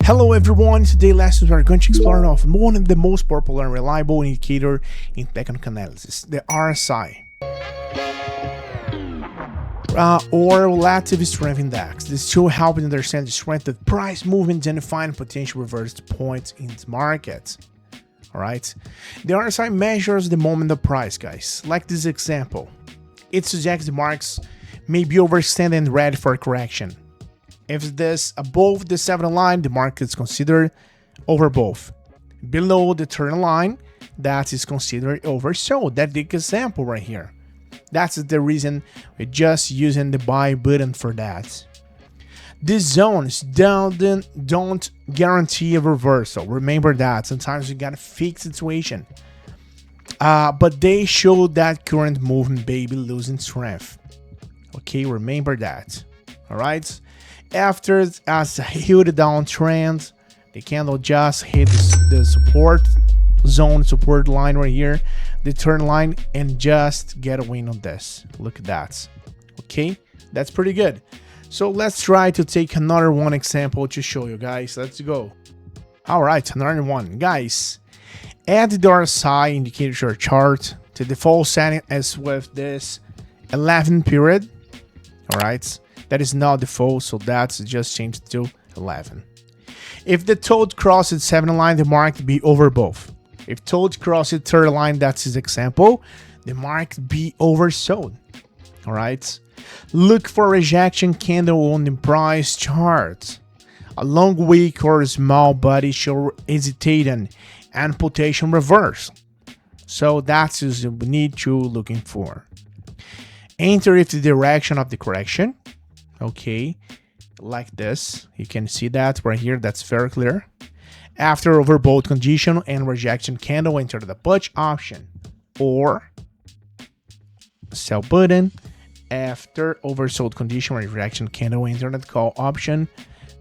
Hello everyone, today lessons we are going to explore one of the most popular and reliable indicator in technical analysis, the RSI. Or Relative Strength Index. This tool helps understand the strength of price movements and find potential reverse points in the market. Alright, the RSI measures the moment of price, guys. Like this example, it suggests the marks may be overextended and ready for a correction. If this above the 7 line, the market is considered overbought. Below the 30 line, that is considered oversold. That's the example right here. That's the reason we're just using the buy button for that. These zones don't guarantee a reversal. Remember that. Sometimes you got a fixed situation. But they show that current movement may be losing strength. Okay, remember that. Alright? After as a huge downtrend, the candle just hit the support zone, support line right here, the turn line, and just get a win on this. Look at that. Okay, that's pretty good. So let's try to take another one example to show you guys. Let's go. All right, another one, guys. Add the RSI indicator to your chart. The default setting is with this 11 period. All right. That is not default, so that's just changed to 11. If the total crosses 7 line, the market be overbought. If total crosses 30 line, that's his example, the market be oversold. All right. Look for rejection candle on the price chart. A long wick or a small body show hesitating and potential reverse. So that's what we need to looking for. Enter if the direction of the correction. Okay, like this, you can see that right here. That's very clear. After overbought condition and rejection candle, enter the put option or sell button. After oversold condition or rejection candle, enter the call option.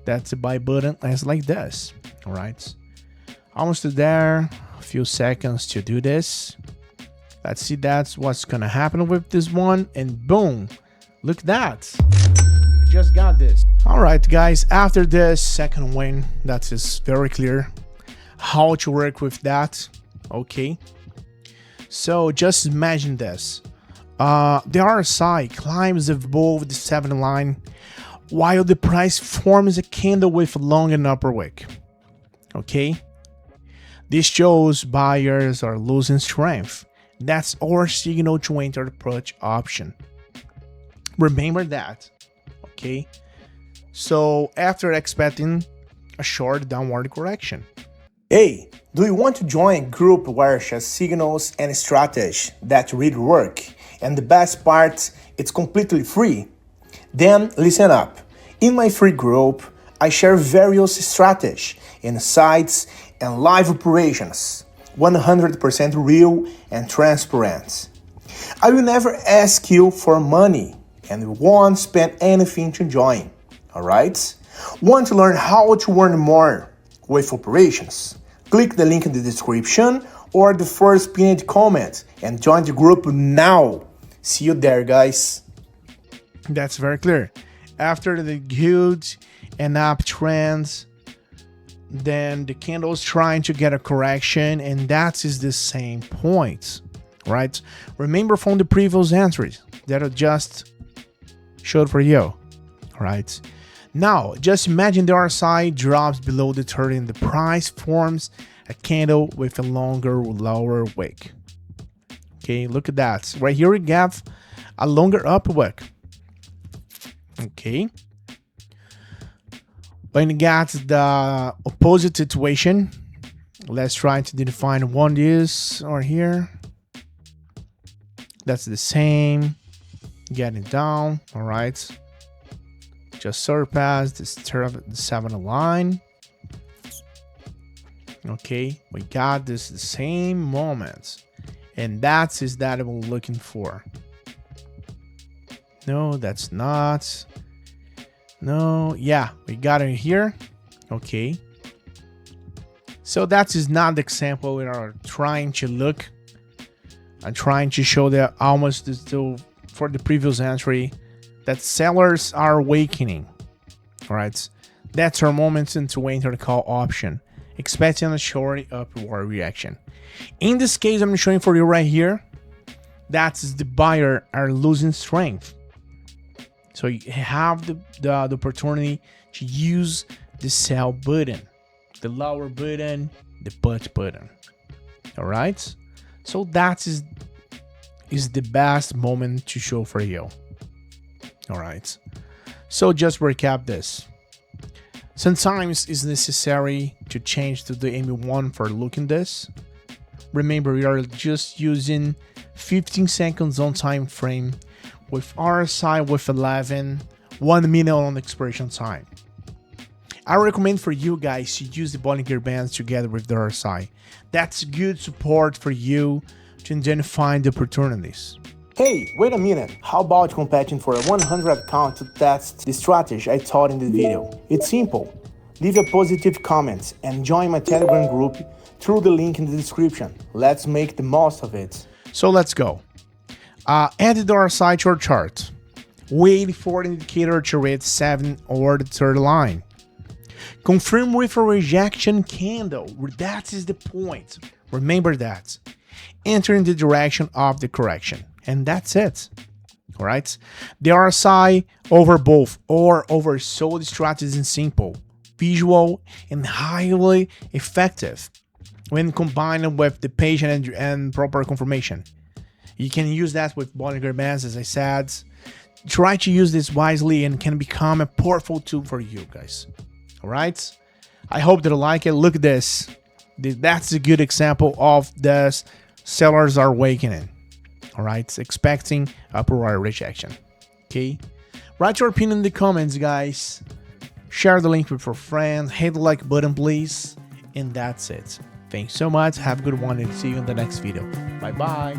That's the buy button, as like this. All right, almost there. A few seconds to do this. Let's see that's what's gonna happen with this one, and boom, look at that. Just got this. All right, guys, after this second win, that is very clear how to work with that. Okay, so just imagine this. The RSI climbs above the 7 line while the price forms a candle with a long and upper wick. Okay, this shows buyers are losing strength. That's our signal to enter the put option. Remember that. Okay, so after expecting a short downward correction. Hey, do you want to join a group where share signals and strategies that really work? And the best part, it's completely free. Then listen up. In my free group, I share various strategies, insights, and live operations, 100% real and transparent. I will never ask you for money and we won't spend anything to join. Alright? Want to learn how to earn more with operations? Click the link in the description or the first pinned comment and join the group now. See you there, guys. That's very clear. After the huge and uptrends, then the candle is trying to get a correction, and that is the same point, right? Remember from the previous entries that are just showed for you. All right, now just imagine the RSI drops below the 30 and the price forms a candle with a longer, lower wick. Okay, look at that. Right here we have a longer upper wick. Okay, when you get the opposite situation, let's try to define one is or here. That's the same. Getting down. All right, just surpass this 7 line. Okay, we got this the same moment, and that is that we're looking for. No, that's not. No, yeah, we got it here. Okay, so that is not the example we are trying to look. I'm trying to show that almost still for the previous entry that sellers are awakening. All right, That's our moment to enter the call option, expecting a short upward reaction. In this case, I'm showing for you right here, that's the buyer are losing strength. So you have the opportunity to use the sell button, the lower button, the put button. All right. So that is the best moment to show for you. All right. So just recap this. Sometimes it's necessary to change to the MA1 for looking this. Remember, we are just using 15 seconds on time frame with RSI with 11, 1 minute on expiration time. I recommend for you guys to use the Bollinger Bands together with the RSI. That's good support for you to identify the opportunities. Hey, wait a minute. How about competing for a 100 account to test the strategy I taught in the video? It's simple. Leave a positive comment and join my Telegram group through the link in the description. Let's make the most of it. So let's go. Add the RSI to your chart. Wait for the indicator to read 7 or the third line. Confirm with a rejection candle. That is the point. Remember that. Enter in the direction of the correction. And that's it. All right. The RSI overbought or oversold strategy is simple, visual, and highly effective when combined with the patient and proper confirmation. You can use that with Bollinger Bands, as I said. Try to use this wisely and can become a powerful tool for you guys. All right. I hope that you like it. Look at this. That's a good example of the sellers are awakening. All right. Expecting upward rejection. Okay. Write your opinion in the comments, guys. Share the link with your friends. Hit the like button, please. And that's it. Thanks so much. Have a good one and see you in the next video. Bye-bye.